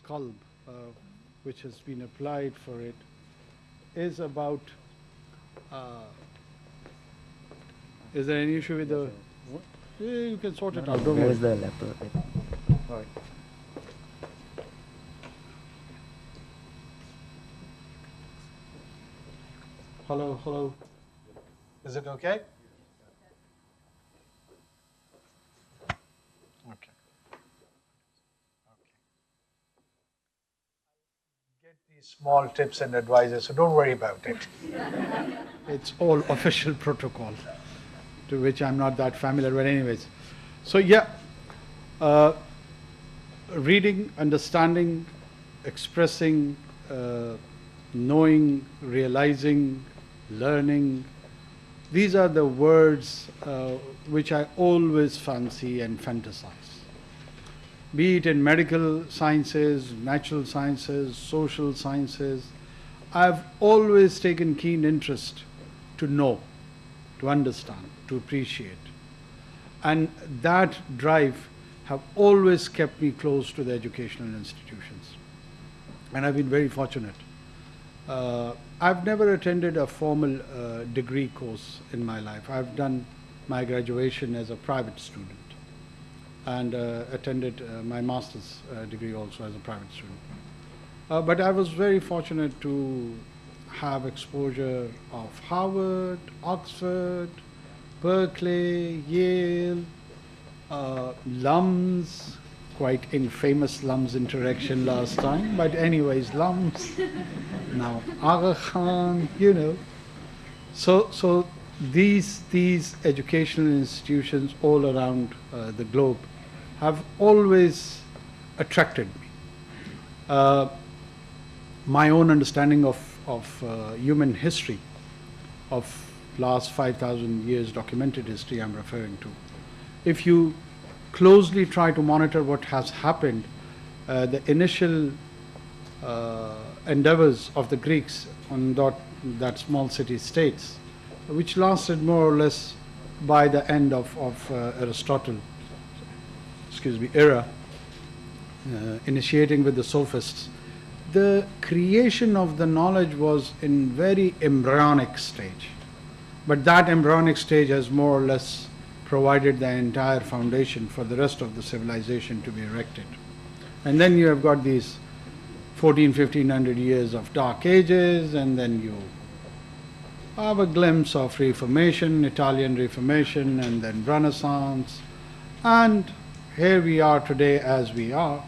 qalb, which has been applied for it, is about. Is there any issue with the? Yeah, you can sort it out. Don't Where worry. is the laptop? All right. Hello, hello. Is it okay? Okay. Get these small tips and advices, so don't worry about it. It's all official protocol, to which I'm not that familiar, but anyways. So yeah, reading, understanding, expressing, knowing, realizing, learning, these are the words which I always fancy and fantasize. Be it in medical sciences, natural sciences, social sciences, I've always taken keen interest to know, to understand, to appreciate. And that drive have always kept me close to the educational institutions. And I've been very fortunate. I've never attended a formal degree course in my life. I've done my graduation as a private student and attended my master's degree also as a private student. But I was very fortunate to have exposure of Harvard, Oxford, Berkeley, Yale, LUMS, quite infamous LUMS interaction last time, but anyways, LUMS, now Aga Khan, you know. So these educational institutions all around the globe have always attracted me. My own understanding of human history, of last 5,000 years documented history I'm referring to. If you closely try to monitor what has happened, the initial endeavors of the Greeks on that small city states, which lasted more or less by the end of Aristotle, era, initiating with the sophists. The creation of the knowledge was in very embryonic stage, but that embryonic stage has more or less provided the entire foundation for the rest of the civilization to be erected. And then you have got these 1500 years of dark ages, and then you have a glimpse of Reformation, Italian Reformation, and then Renaissance, and here we are today as we are,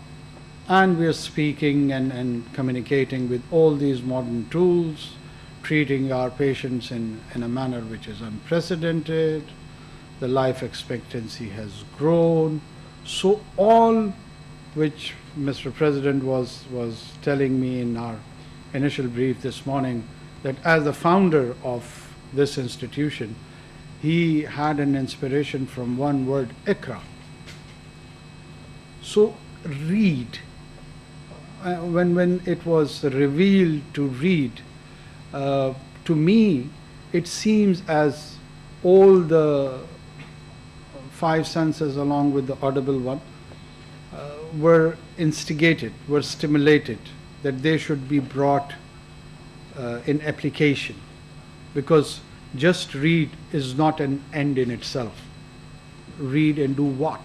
and we are speaking and communicating with all these modern tools, treating our patients in a manner which is unprecedented. The life expectancy has grown. So all which Mr. President was telling me in our initial brief this morning, that as the founder of this institution, he had an inspiration from one word, Ikra. So read. When it was revealed to read, to me it seems as all the five senses along with the audible one were instigated, were stimulated, that they should be brought in application, because just read is not an end in itself. Read and do what?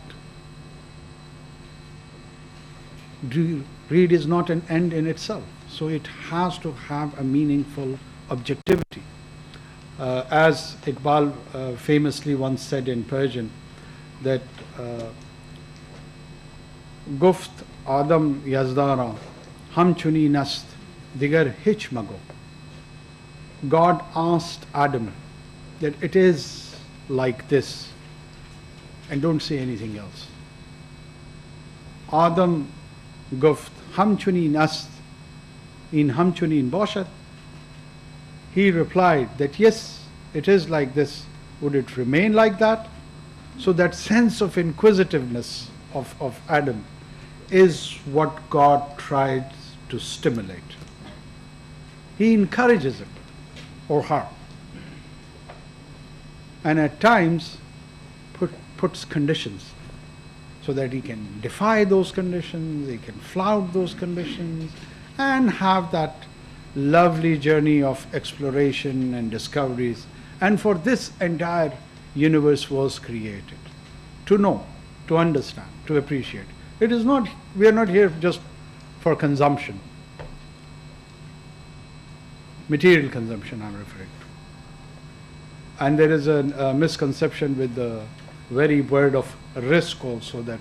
Read is not an end in itself, so it has to have a meaningful objectivity. As Iqbal famously once said in Persian, that Guft Adam Yazdara Hamchuni Nast Digar Hich Mago. God asked Adam that it is like this, and don't say anything else. Adam Guft Hamchuni Nast in Hamchuni Bashad. He replied that yes, it is like this. Would it remain like that? So that sense of inquisitiveness of Adam is what God tried to stimulate. He encourages him or her, and at times puts conditions. so that he can defy those conditions, he can flout those conditions, and have that lovely journey of exploration and discoveries. And for this entire universe was created. To know, to understand, to appreciate. It is not, we are not here just for consumption. Material consumption I'm referring to. And there is a misconception with the very word of risk also, that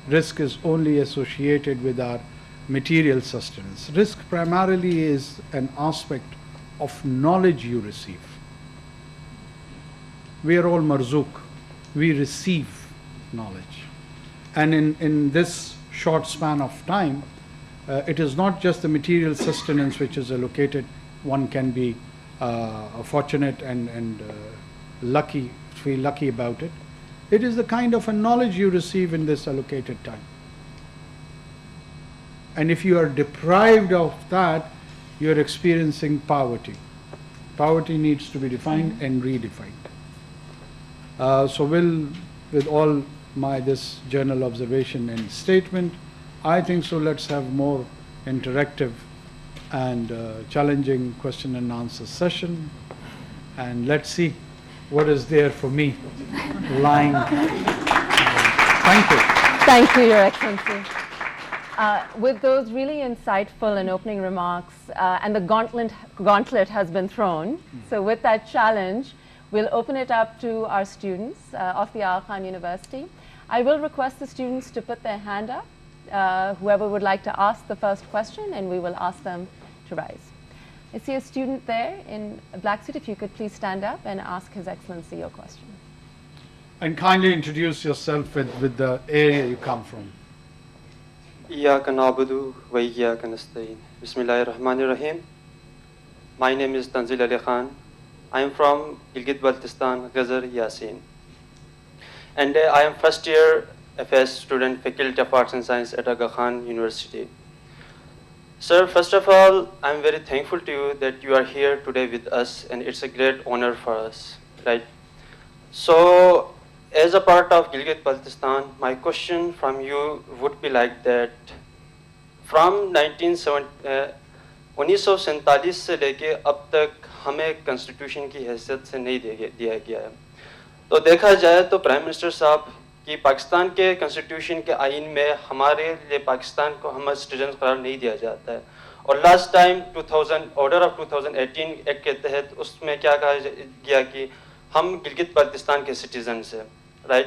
risk is only associated with our material sustenance. Risk primarily is an aspect of knowledge you receive. We are all marzook. We receive knowledge. And in this short span of time, it is not just the material sustenance which is allocated. One can be fortunate and lucky, feel lucky about it. It is the kind of a knowledge you receive in this allocated time. And if you are deprived of that, you are experiencing poverty. Poverty needs to be defined and redefined. So with all my this journal observation and statement, I think so let's have more interactive and challenging question and answer session, and let's see what is there for me lying. Thank you. Thank you, Your Excellency. With those really insightful and opening remarks, and the gauntlet has been thrown. So with that challenge, we'll open it up to our students of the Aga Khan University. I will request the students to put their hand up, whoever would like to ask the first question, and we will ask them to rise. I see a student there in a black suit. If you could please stand up and ask His Excellency your question. And kindly introduce yourself with the area you come from. Iyyaka na'budu wa iyyaka nasta'in. Bismillahirrahmanirrahim. My name is Tanzil Ali Khan. I am from Gilgit-Baltistan, Ghazar, Yasin. And I am first year FS student, Faculty of Arts and Science at Aga Khan University. Sir, first of all, I am very thankful to you that you are here today with us, and it's a great honor for us, right? So, as a part of Gilgit-Baltistan, my question from you would be like that. From 1947 से लेके अब तक हमें constitution की हैसियत से नहीं दिया गया है। तो देखा जाए तो प्राइम मिनिस्टर साहब कि पाकिस्तान के कॉन्स्टिट्यूशन के आइन में हमारे लिए पाकिस्तान को हम सिटीजन करार नहीं दिया जाता है। और last time 2000 order of 2018 act के तहत उसमें क्या कहा गया कि हम गिलगित बल्तिस्तान के सिटीजन हैं, राइट?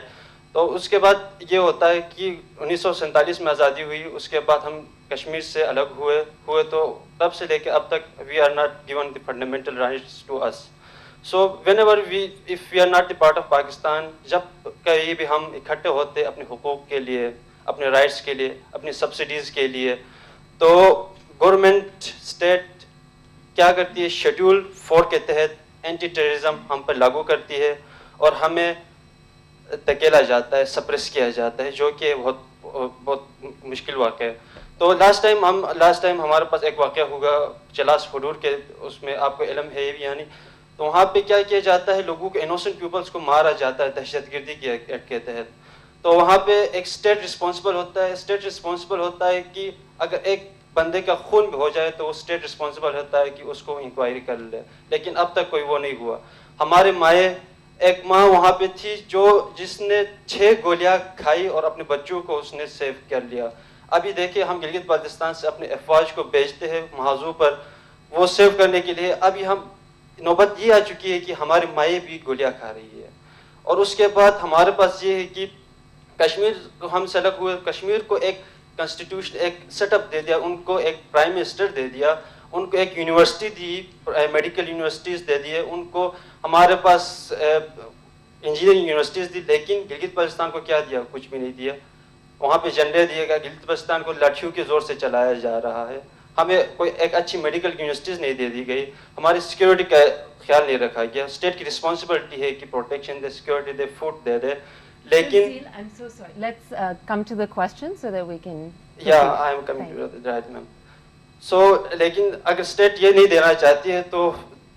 तो उसके बाद ये होता है कि 1947 में आज़ादी हुई, उसके बाद हम कश्मीर से अलग हुए तो तब से लेके अब तक we are not given the fundamental rights to us. So whenever if we are not the part of Pakistan, जब कहीं भी हम इकट्ठे होते अपने हुकूक के लिए, अपने राइट्स के लिए, अपनी सब्सिडीज़ के लिए, तो गवर्नमेंट स्टेट क्या करती है, शेड्यूल 4 के तहत एंटी टेररिज्म हम पर लागू करती है और हमें धकेला जाता है, सप्रेस किया जाता है, जो कि बहुत मुश्किल वाक़या है. तो लास्ट टाइम हमारे पास एक वाक़या हुआ चलास हुडूर के, उसमें आपको इल्म है भी यानी, तो वहाँ पे क्या किया जाता है, लोगों के इनोसेंट पीपल्स को मारा जाता है दहशतगर्दी के एक्ट के तहत. तो वहाँ पे एक स्टेट रिस्पॉन्सिबल होता है कि अगर एक बंदे का खून भी हो जाए तो वो स्टेट रिस्पॉन्सिबल होता है कि उसको इंक्वायरी कर ले, लेकिन अब तक कोई वो नहीं हुआ. हमारे माए, एक माँ वहाँ पे थी जिसने 6 गोलियां खाई और अपने बच्चों को उसने सेव कर लिया. अभी देखिए हम गिलगित बाल्टिस्तान से अपने अफवाज को भेजते हैं महाजू पर वो सेव करने के लिए. अभी हम नौबत ये आ चुकी है कि हमारी माएँ भी गोलियां खा रही है. और उसके बाद हमारे पास ये है कि कश्मीर को हम से अलग हुए, कश्मीर को एक कॉन्स्टिट्यूशन, एक सेटअप दे दिया, उनको एक प्राइम मिनिस्टर दे दिया, उनको एक यूनिवर्सिटी दी, मेडिकल यूनिवर्सिटीज़ दे दिए, उनको हमारे पास इंजीनियरिंग यूनिवर्सिटीज़ दी, लेकिन गिलगित बल्तिस्तान को क्या दिया? कुछ भी नहीं दिया. वहाँ पे झंडे दिए गए, गिलगित बल्तिस्तान को लाठियों के ज़ोर से चलाया जा रहा है. हमें कोई एक अच्छी मेडिकल यूनिवर्सिटीज़ नहीं दे दी गई, हमारी सिक्योरिटी का ख्याल नहीं रखा गया. स्टेट की रिस्पॉन्सिबिलिटी है कि प्रोटेक्शन दे, सिक्योरिटी दे, फूड दे दे, लेकिन I'm so sorry. Let's come to the question so that we can. Yeah, I am coming to that, right, ma'am. So, लेकिन अगर स्टेट ये नहीं देना चाहती है तो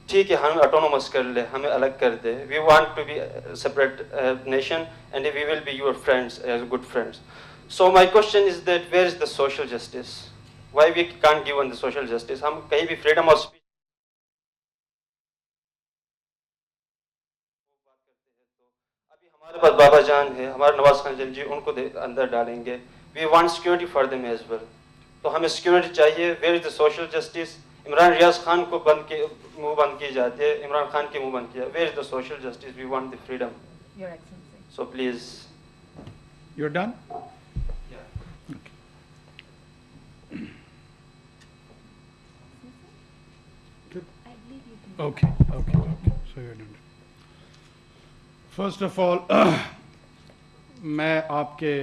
ٹھیک ہے ہمیں آٹونومس کر لے, ہمیں الگ کر دے. We want to be separate nation and we will be your friends as good friends. So my question is that where is the social justice, why we can't give on the social justice. ہم کہیں بھی freedom of speech بات کرتے ہیں تو ابھی ہمارے پاس بابا جان ہے, ہمارے نواز خان جی ان کو اندر ڈالیں گے. We want security for them as well. تو ہمیں سیکورٹی چاہیے. Where is the social justice. Imran Riaz Khan کو منہ بند کی جاتی ہے, عمران خان کے منہ بند کیا. Where is the social justice. We want the freedom. Your Excellency. So please. You're done? Okay. So you're done. First of all, میں آپ کے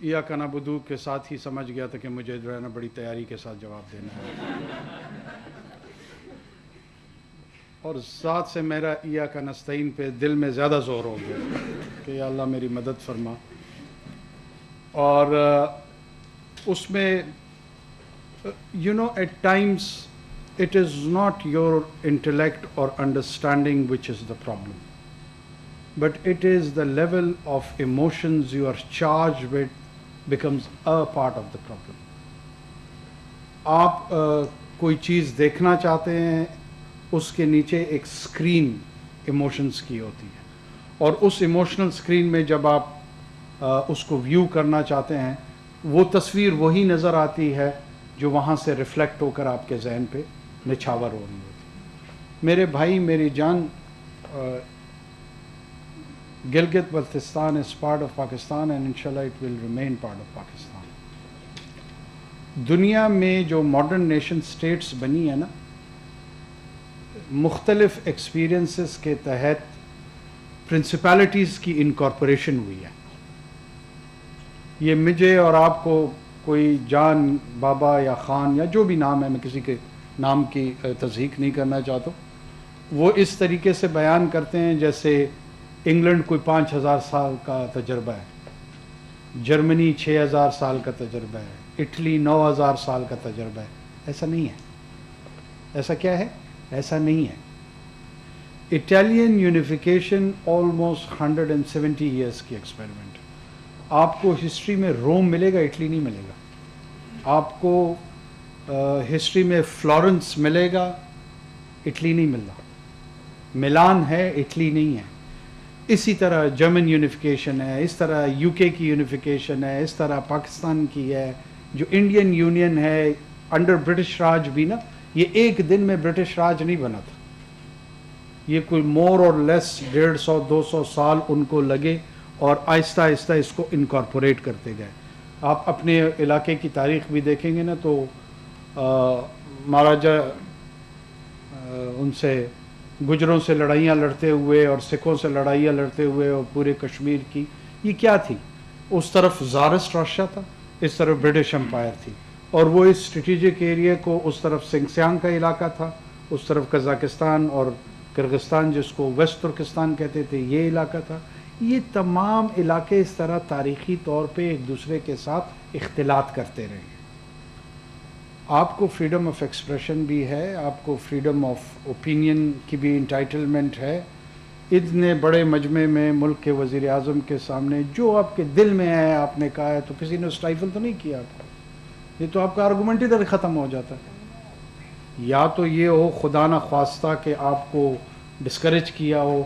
یا کا نعبدو کے ساتھ ہی سمجھ گیا تھا کہ مجھے جو ہے نا بڑی تیاری کے ساتھ جواب دینا ہے, اور ذات سے میرا یا کا نستعین پہ دل میں زیادہ زور ہو گیا کہ یا اللہ میری مدد فرما. اور اس میں at times it is not your intellect or understanding which is the problem, but it is the level of emotions you are charged with becomes a part of the problem. آپ کوئی چیز دیکھنا چاہتے ہیں, اس کے نیچے ایک اسکرین ایموشنز کی ہوتی ہے, اور اس ایموشنل اسکرین میں جب آپ اس کو ویو کرنا چاہتے ہیں, وہ تصویر وہی نظر آتی ہے جو وہاں سے ریفلیکٹ ہو کر آپ کے ذہن پہ نچھاور ہو رہی ہوتی. میرے بھائی میری جان, Gilgit-Baltistan is part of Pakistan and inshallah it will remain part of Pakistan. دنیا میں جو ماڈرن نیشن سٹیٹس بنی ہے نا, مختلف ایکسپیرینسز کے تحت پرنسپلٹیز کی انکارپوریشن ہوئی ہے. یہ مجھے اور آپ کو کوئی جان بابا یا خان یا جو بھی نام ہے, میں کسی کے نام کی تصحیح نہیں کرنا چاہتا, وہ اس طریقے سے بیان کرتے ہیں جیسے انگلینڈ کوئی 5000 سال کا تجربہ ہے, جرمنی 6000 سال کا تجربہ ہے, اٹلی 9000 سال کا تجربہ ہے. ایسا نہیں ہے. ایسا کیا ہے؟ ایسا نہیں ہے. اٹالین یونیفیکیشن آلموسٹ 170 ایئرس کی ایکسپیریمنٹ. آپ کو ہسٹری میں روم ملے گا, اٹلی نہیں ملے گا. آپ کو ہسٹری میں فلورنس ملے گا, اٹلی نہیں مل رہا. ملان ہے, اٹلی نہیں ہے. اسی طرح جرمن یونیفیکیشن ہے, اس طرح یو کے کی یونیفیکیشن ہے, اس طرح پاکستان کی ہے. جو انڈین یونین ہے انڈر برٹش راج بھی نا, یہ ایک دن میں برٹش راج نہیں بنا تھا. یہ کوئی مور اور لیس 150-200 سال ان کو لگے, اور آہستہ آہستہ اس کو انکارپوریٹ کرتے گئے. آپ اپنے علاقے کی تاریخ بھی دیکھیں گے نا تو مہاراجا ان سے گجروں سے لڑائیاں لڑتے ہوئے اور سکھوں سے لڑائیاں لڑتے ہوئے, اور پورے کشمیر کی یہ کیا تھی؟ اس طرف زارسٹ راشیا تھا, اس طرف برٹش امپائر تھی, اور وہ اس اسٹریٹجک ایریا کو, اس طرف سنگسیانگ کا علاقہ تھا, اس طرف قزاقستان اور کرغستان جس کو ویسٹ ترکستان کہتے تھے یہ علاقہ تھا. یہ تمام علاقے اس طرح تاریخی طور پہ ایک دوسرے کے ساتھ اختلاط کرتے رہے. آپ کو فریڈم آف ایکسپریشن بھی ہے, آپ کو فریڈم آف اوپینین کی بھی انٹائٹلمنٹ ہے. اتنے بڑے مجمع میں ملک کے وزیر اعظم کے سامنے جو آپ کے دل میں ہے آپ نے کہا ہے, تو کسی نے اسٹائفل تو نہیں کیا تھا. یہ تو آپ کا آرگومنٹ ادھر ختم ہو جاتا ہے. یا تو یہ ہو خدا نہ خواستہ کہ آپ کو ڈسکریج کیا ہو,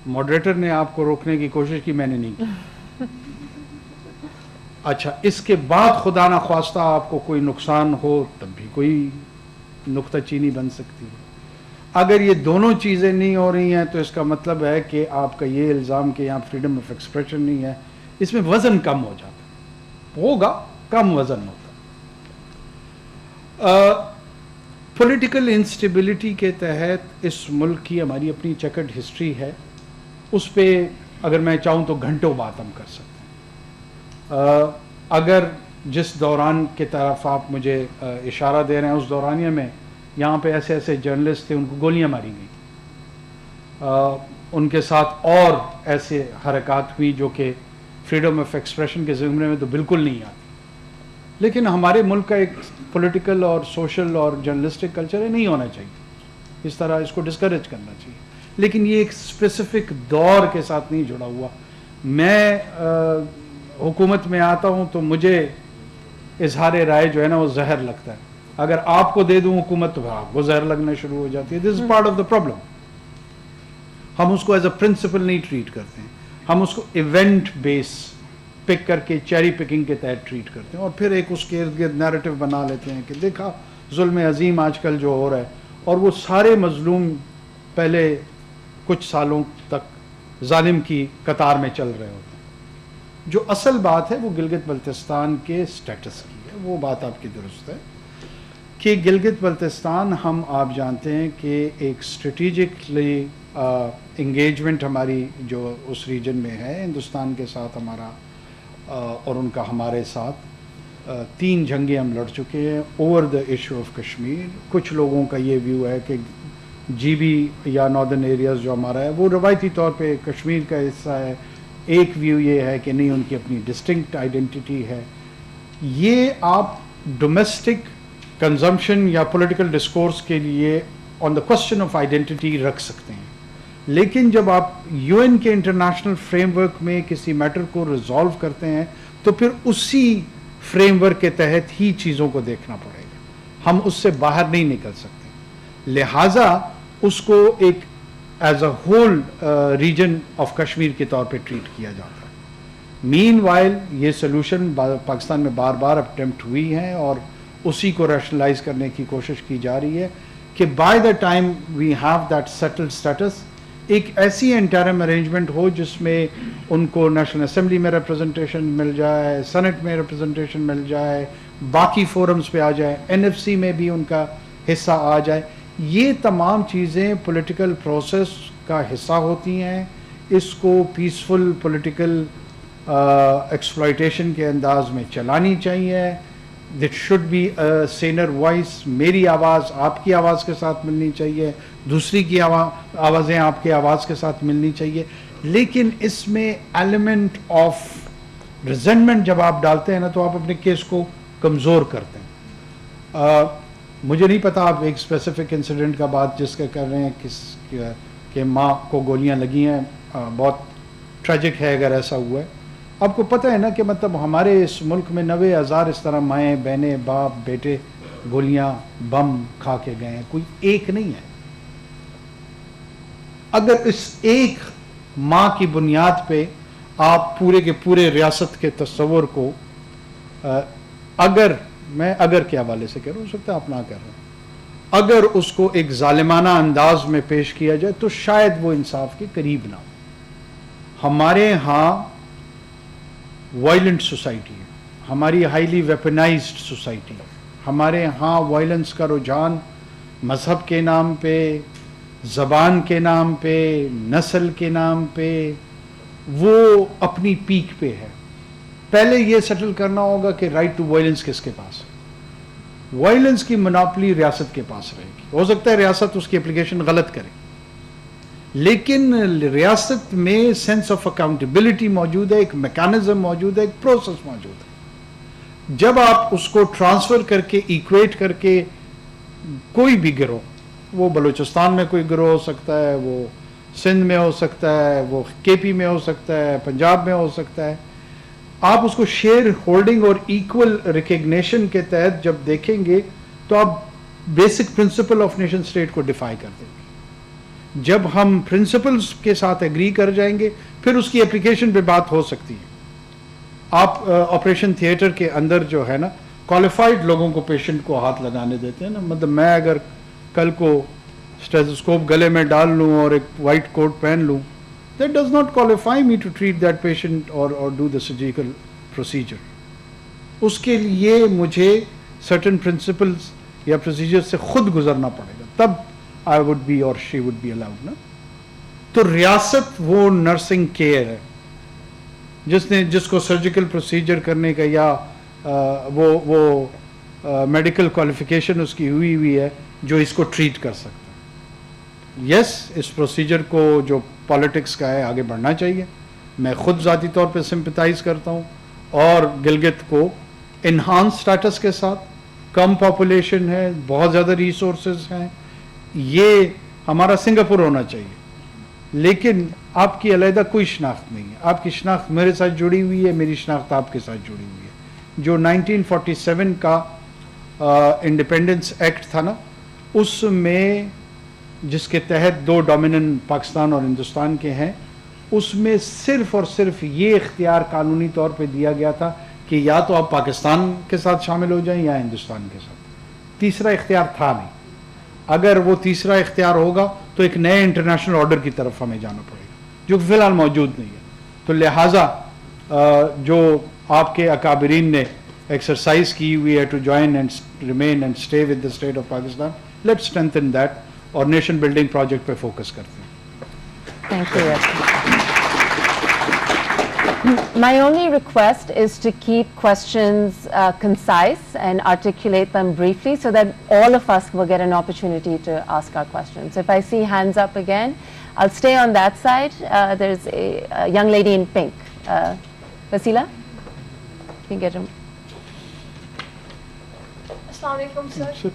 ماڈریٹر نے آپ کو روکنے کی کوشش کی, میں نے نہیں کی. اچھا, اس کے بعد خدا نہ خواستہ آپ کو کوئی نقصان ہو تب بھی کوئی نکتہ چینی بن سکتی ہے. اگر یہ دونوں چیزیں نہیں ہو رہی ہیں تو اس کا مطلب ہے کہ آپ کا یہ الزام کہ یہاں فریڈم آف ایکسپریشن نہیں ہے, اس میں وزن کم ہو جاتا ہے. ہوگا, کم وزن ہوتا. پولیٹیکل انسٹیبلٹی کے تحت اس ملک کی ہماری اپنی چیکرڈ ہسٹری ہے, اس پہ اگر میں چاہوں تو گھنٹوں بات ہم کر سکتے ہیں. اگر جس دوران کی طرف آپ مجھے اشارہ دے رہے ہیں, اس دورانیہ میں یہاں پہ ایسے ایسے جرنلسٹ تھے, ان کو گولیاں ماری گئی, ان کے ساتھ اور ایسے حرکات ہوئی جو کہ فریڈم آف ایکسپریشن کے زمرے میں تو بالکل نہیں آتی. لیکن ہمارے ملک کا ایک پولیٹیکل اور سوشل اور جرنلسٹک کلچر ہے, نہیں ہونا چاہیے. اس طرح اس کو ڈسکریج کرنا چاہیے. لیکن یہ ایک اسپیسیفک دور کے ساتھ نہیں جڑا ہوا. میں حکومت میں آتا ہوں تو مجھے اظہار رائے جو ہے نا وہ زہر لگتا ہے. اگر آپ کو دے دوں حکومت تو آپ کو زہر لگنا شروع ہو جاتی ہے. This is part of the problem. ہم اس کو ایز اے پرنسپل نہیں ٹریٹ کرتے ہیں, ہم اس کو ایونٹ بیس پک کر کے چیری پکنگ کے تحت ٹریٹ کرتے ہیں, اور پھر ایک اس کے ارد گرد نیریٹو بنا لیتے ہیں کہ دیکھا ظلم عظیم آج کل جو ہو رہا ہے, اور وہ سارے مظلوم پہلے کچھ سالوں تک ظالم کی قطار میں چل رہے ہوتے ہیں. جو اصل بات ہے وہ گلگت بلتستان کے سٹیٹس کی ہے. وہ بات آپ کی درست ہے کہ گلگت بلتستان ہم آپ جانتے ہیں کہ ایک اسٹریٹجکلی انگیجمنٹ ہماری جو اس ریجن میں ہے ہندوستان کے ساتھ ہمارا اور ان کا ہمارے ساتھ 3 جنگیں ہم لڑ چکے ہیں over the issue of Kashmir. کچھ لوگوں کا یہ ویو ہے کہ جی بی یا ناردرن ایریاز جو ہمارا ہے وہ روایتی طور پہ کشمیر کا حصہ ہے. ایک ویو یہ ہے کہ نہیں, ان کی اپنی ڈسٹنکٹ آئیڈینٹی ہے. یہ آپ ڈومیسٹک کنزمپشن یا پولیٹیکل ڈسکورس کے لیے آن دا کوسچن آف آئیڈینٹی رکھ سکتے ہیں, لیکن جب آپ یو این کے انٹرنیشنل فریم ورک میں کسی میٹر کو ریزالو کرتے ہیں تو پھر اسی فریم ورک کے تحت ہی چیزوں کو دیکھنا پڑے گا. ہم اس سے باہر نہیں نکل سکتے. لہٰذا اس کو ایک as a whole region of Kashmir کے طور پہ ٹریٹ کیا جاتا ہے. مین وائل یہ سلوشن پاکستان میں بار بار اٹیمپٹ ہوئی ہیں اور اسی کو ریشنلائز کرنے کی کوشش کی جا رہی ہے کہ by the time we have that settled status ایک ایسی انٹرم ارینجمنٹ ہو جس میں ان کو نیشنل اسمبلی میں ریپرزنٹیشن مل جائے, سینٹ میں ریپرزنٹیشن مل جائے, باقی فورمز پہ آ جائے, NFC میں بھی ان کا حصہ آ جائے. یہ تمام چیزیں پولیٹیکل پروسیس کا حصہ ہوتی ہیں. اس کو پیسفل پولیٹیکل ایکسپلائٹیشن کے انداز میں چلانی چاہیے. That should be a senior voice. میری آواز آپ کی آواز کے ساتھ ملنی چاہیے, دوسری کی آوازیں آپ کی آواز کے ساتھ ملنی چاہیے. لیکن اس میں ایلیمنٹ آف ریزنٹمنٹ جب آپ ڈالتے ہیں نا تو آپ اپنے کیس کو کمزور کرتے ہیں. مجھے نہیں پتا آپ ایک اسپیسیفک انسیڈنٹ کا بات جس کا کر رہے ہیں کہ ماں کو گولیاں لگی ہیں, بہت ٹریجک ہے اگر ایسا ہوا ہے. آپ کو پتہ ہے نا کہ مطلب ہمارے اس ملک میں 90,000 اس طرح مائیں بہنیں باپ بیٹے گولیاں بم کھا کے گئے ہیں, کوئی ایک نہیں ہے. اگر اس ایک ماں کی بنیاد پہ آپ پورے کے پورے ریاست کے تصور کو میں اگر کے حوالے سے کہہ رہا ہوں, ہو سکتا ہے آپ نہ کر رہے ہیں, اگر اس کو ایک ظالمانہ انداز میں پیش کیا جائے تو شاید وہ انصاف کے قریب نہ ہو. ہمارے ہاں وائلنٹ سوسائٹی ہے, ہماری ہائیلی ویپنائزڈ سوسائٹی ہے. ہمارے ہاں وائلنس کا رجحان مذہب کے نام پہ, زبان کے نام پہ, نسل کے نام پہ وہ اپنی پیک پہ ہے. پہلے یہ سیٹل کرنا ہوگا کہ رائٹ ٹو وائلنس کس کے پاس ہے. وائلنس کی مناپلی ریاست کے پاس رہے گی. ہو سکتا ہے ریاست اس کی اپلیکیشن غلط کرے, لیکن ریاست میں سینس آف اکاؤنٹیبلٹی موجود ہے, ایک میکانزم موجود ہے, ایک پروسیس موجود ہے. جب آپ اس کو ٹرانسفر کر کے ایکویٹ کر کے کوئی بھی گروہ, وہ بلوچستان میں کوئی گروہ ہو سکتا ہے, وہ سندھ میں ہو سکتا ہے, وہ KP میں ہو سکتا ہے, پنجاب میں ہو سکتا ہے, آپ اس کو شیئر ہولڈنگ اور ایکول ریکگنیشن کے تحت جب دیکھیں گے تو آپ basic principle of nation state کو ڈیفائی کر دیں گے. جب ہم پرنسپلز کے ساتھ ایگری کر جائیں گے پھر اس کی اپلیکیشن پہ بات ہو سکتی ہے. آپ آپریشن تھیٹر کے اندر جو ہے نا کوالیفائڈ لوگوں کو پیشنٹ کو ہاتھ لگانے دیتے ہیں نا. مطلب میں اگر کل کو اسٹیتھوسکوپ گلے میں ڈال لوں اور ایک وائٹ کوٹ پہن لوں, that does not qualify me to treat that patient or do the surgical procedure. اس کے لیے مجھے certain principles یا procedures سے خود گزرنا پڑے گا, تب I would be or she would be allowed نا. تو ریاست وہ نرسنگ کیئر ہے جس کو سرجیکل پروسیجر کرنے کا یا وہ میڈیکل کوالیفیکیشن اس کی ہوئی ہے جو اس کو ٹریٹ کر سکتا ہے. یس, اس پروسیجر کو جو پالیٹکس کا ہے آگے بڑھنا چاہیے. میں خود ذاتی طور پہ سمپیتائز کرتا ہوں, اور گلگت کو انہانس سٹیٹس کے ساتھ, کم پاپولیشن ہے, بہت زیادہ ریسورسز ہیں, ये हमारा सिंगापुर होना चाहिए, लेकिन आपकी अलहदा कोई शनाख्त नहीं है। आपकी शनाख्त मेरे साथ जुड़ी हुई है, मेरी शनाख्त आपके साथ जुड़ी हुई है। जो 1947 का इंडिपेंडेंस एक्ट था ना, उसमें जिसके तहत दो डोमिनेंट पाकिस्तान और हिंदुस्तान के हैं, उसमें सिर्फ और सिर्फ ये इख्तियार कानूनी तौर पे दिया गया था कि या तो आप पाकिस्तान के साथ शामिल हो जाएं या हिंदुस्तान के साथ। तीसरा इख्तियार था नहीं। अगर वो तीसरा इख्तियार होगा तो एक नए इंटरनेशनल ऑर्डर की तरफ हमें जाना पड़ेगा, जो फ़िलहाल मौजूद नहीं है। तो लिहाजा जो आपके अकाबरीन ने एक्सरसाइज की हुई है to join and remain and stay with the state of Pakistan, let's strengthen that और नेशन बिल्डिंग प्रोजेक्ट पे फोकस करते हैं। Thank you. My only request is to keep questions concise and articulate them briefly so that all of us will get an opportunity to ask our questions. If I see hands up again, I'll stay on that side. There's a young lady in pink. Vasila, you can get him. Assalamu alaikum, sir. Sit,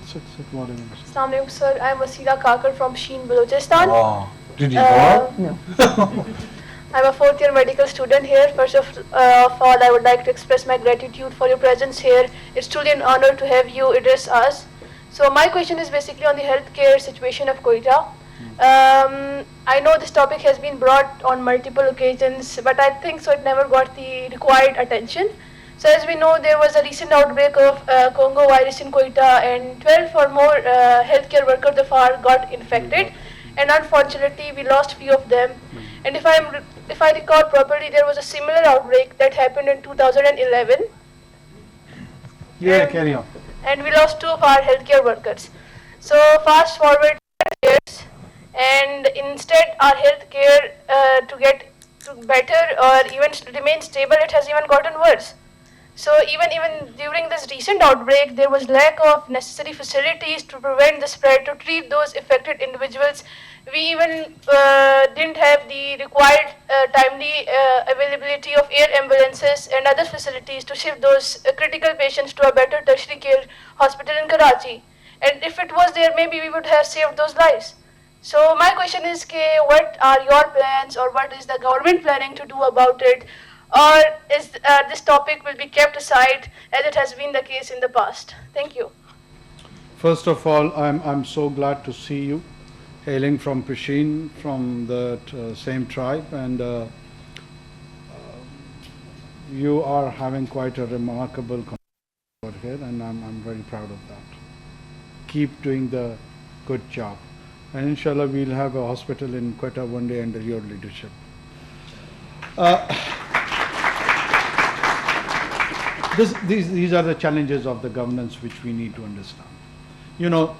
whatever. Assalamu alaikum, sir. I'm Wasila Kakar from Sheen, Balochistan. Oh, did you go? No. I'm a fourth-year medical student here. First of all, I would like to express my gratitude for your presence here. It's truly an honor to have you address us. So my question is basically on the healthcare situation of Quetta. I know this topic has been brought on multiple occasions, but I think so it never got the required attention. So as we know, there was a recent outbreak of Congo virus in Quetta, and 12 or more healthcare workers of ours got infected, and unfortunately we lost few of them. And if I recall properly, there was a similar outbreak that happened in 2011. Yeah, carry on. And we lost two of our healthcare workers. So fast forward years, and instead our healthcare to get better or even remain stable, it has even gotten worse. So even during this recent outbreak, there was lack of necessary facilities to prevent the spread, to treat those affected individuals. We even didn't have the required timely availability of air ambulances and other facilities to shift those critical patients to a better tertiary care hospital in Karachi. And if it was there, maybe we would have saved those lives. So my question is, what are your plans, or what is the government planning to do about it? Or is this topic will be kept aside as it has been the case in the past? Thank you. First of all, I'm so glad to see you, hailing from Pishin, from the same tribe, and you are having quite a remarkable over here, and I'm very proud of that. Keep doing the good job, and inshallah we'll have a hospital in Quetta one day under your leadership. These are the challenges of the governance which we need to understand. You know,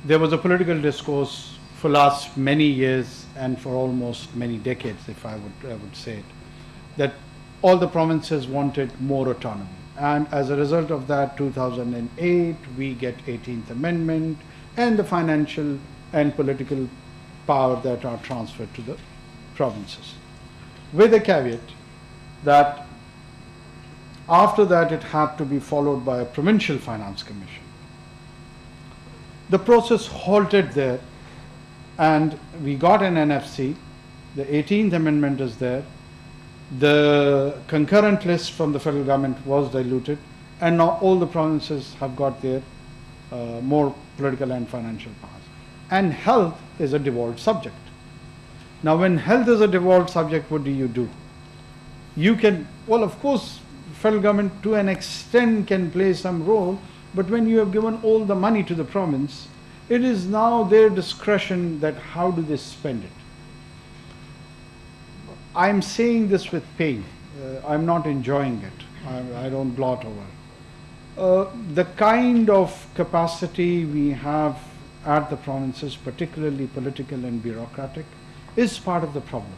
there was a political discourse for last many years and for almost many decades, if I would say it, that all the provinces wanted more autonomy. And as a result of that, 2008, we get 18th Amendment and the financial and political power that are transferred to the provinces. With a caveat that after that it had to be followed by a provincial finance commission. The process halted there, and we got an NFC. The 18th Amendment is there. The concurrent list from the federal government was diluted, and now all the provinces have got their more political and financial powers. And health is a devolved subject. Now when health is a devolved subject, what do? You can, well, of course, federal government to an extent can play some role, but when you have given all the money to the province, it is now their discretion that how do they spend it. I'm saying this with pain. I'm not enjoying it. I don't blot over. The kind of capacity we have at the provinces, particularly political and bureaucratic, is part of the problem.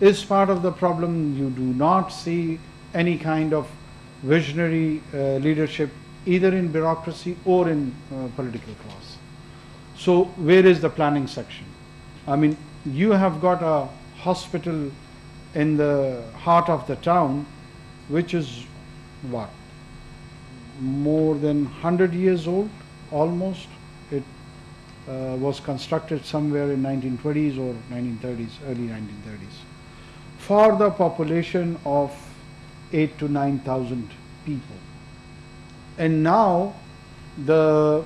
Is part of the problem. You do not see any kind of visionary leadership either in bureaucracy or in political class. So where is the planning section? I mean, you have got a hospital in the heart of the town which is what, more than 100 years old almost. was constructed somewhere in 1920s or 1930s, early 1930s, for the population of 8 to 9,000 people. And now the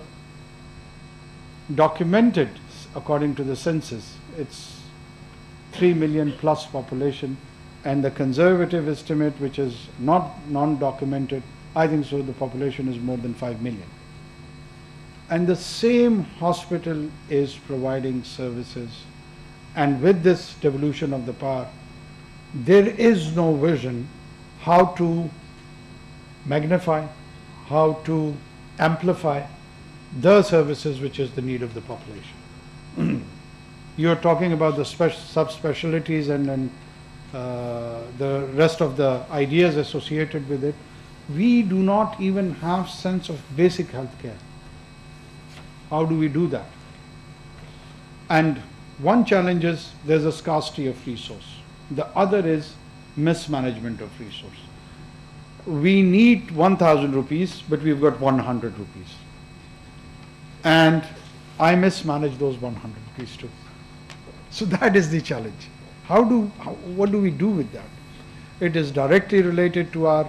documented, according to the census, it's 3 million plus population, and the conservative estimate, which is not non-documented, I think so, the population is more than 5 million. And the same hospital is providing services, and with this devolution of the power, there is no vision how to magnify, how to amplify the services which is the need of the population. You're talking about the subspecialties and then the rest of the ideas associated with it. We do not even have sense of basic health care. How do we do that? And one challenge is there's a scarcity of resource. The other is mismanagement of resource. We need 1,000 rupees, but we've got 100 rupees. And I mismanage those 100 rupees too. So that is the challenge. What do we do with that? It is directly related to our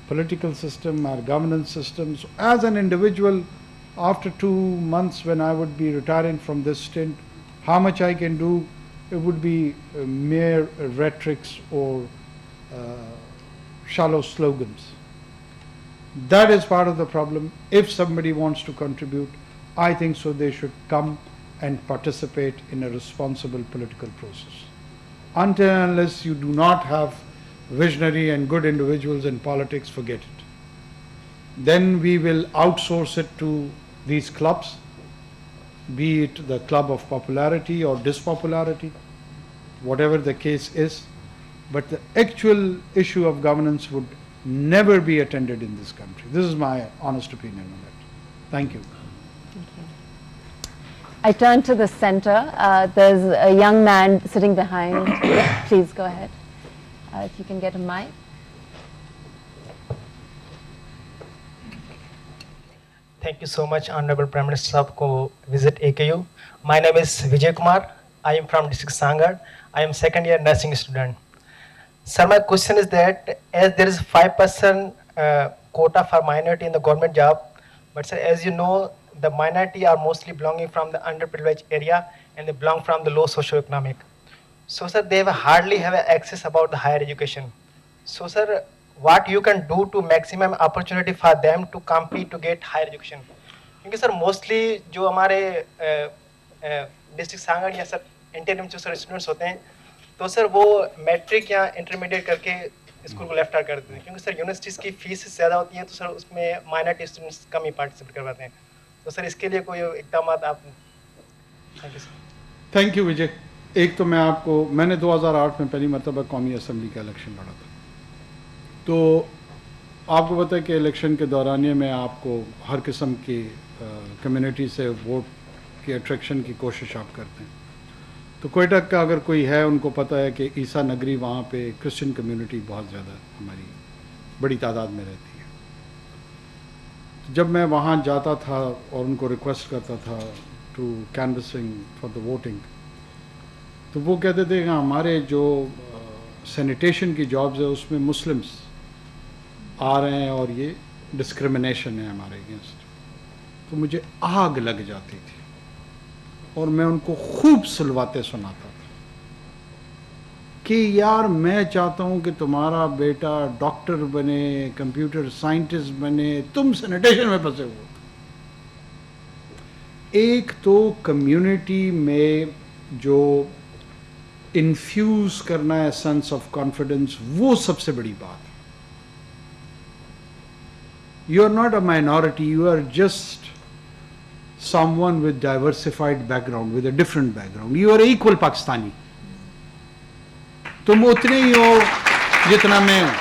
political system, our governance systems. As an individual, after 2 months when I would be retiring from this stint, how much I can do, it would be mere rhetorics or shallow slogans. That is part of the problem. If somebody wants to contribute, I think so they should come and participate in a responsible political process. Until and unless you do not have visionary and good individuals in politics, forget it. Then we will outsource it to these clubs, be it the club of popularity or dispopularity, whatever the case is. But the actual issue of governance would never be attended in this country. This is my honest opinion on that. Thank you. I turn to the center. There's a young man sitting behind. Please go ahead. If you can get a mic. Thank you so much, Honorable Prime Minister Saab, ko visit AKU. My name is Vijay Kumar. I am from district Sangar. I am second year nursing student. Sir, my question is that as there is 5% quota for minority in the government job, but sir, as you know, the minority are mostly belonging from the underprivileged area and they belong from the low socio-economic. So sir, they hardly have access about the higher education. So sir, what you can do to maximum opportunity for them to compete to get higher education? क्योंकि sir mostly जो हमारे district Sanghar या sir intermediate जो sir students होते हैं, तो sir वो matric या इंटरमीडिएट करके स्कूल को लेफ्ट आउट कर देते हैं, क्योंकि सर यूनिवर्सिटीज़ की फीस ज़्यादा होती है, तो सर उसमें माइनॉरिटी स्टूडेंट्स कम ही पार्टिसिपेट कर पाते हैं. तो सर इसके लिए कोई इकदाम आप. Thank you sir. Thank you Vijay. एक तो मैंने 2008 में पहली मरतबा कौमी असम्बली का इलेक्शन लड़ा था. तो आपको पता है कि इलेक्शन के दौरानिए में आपको हर किस्म की कम्युनिटी से वोट की अट्रैक्शन की कोशिश आप करते हैं. तो कोयटा का अगर कोई है, उनको पता है कि ईसा नगरी वहाँ पे क्रिश्चियन कम्युनिटी बहुत ज़्यादा हमारी बड़ी तादाद में रहती है. जब मैं वहाँ जाता था और उनको रिक्वेस्ट करता था to canvassing for the voting, तो वो कहते थे कि हमारे जो सैनिटेशन की जॉब्स है उसमें मुस्लिम्स आ रहे हैं और ये डिस्क्रिमिनेशन है हमारे अगेंस्ट. तो मुझे आग लग जाती थी और मैं उनको खूब सुलवाते सुनाता था कि यार मैं चाहता हूँ कि तुम्हारा बेटा डॉक्टर बने, कंप्यूटर साइंटिस्ट बने, तुम सैनिटेशन में फंसे हुए. एक तो कम्युनिटी में जो इन्फ्यूज़ करना है सेंस ऑफ कॉन्फिडेंस, वो सबसे बड़ी बात है. You are not a minority, you are just someone with diversified background, with a different background. You are equal Pakistani. तुम उतने ही हो जितना मैं हूँ.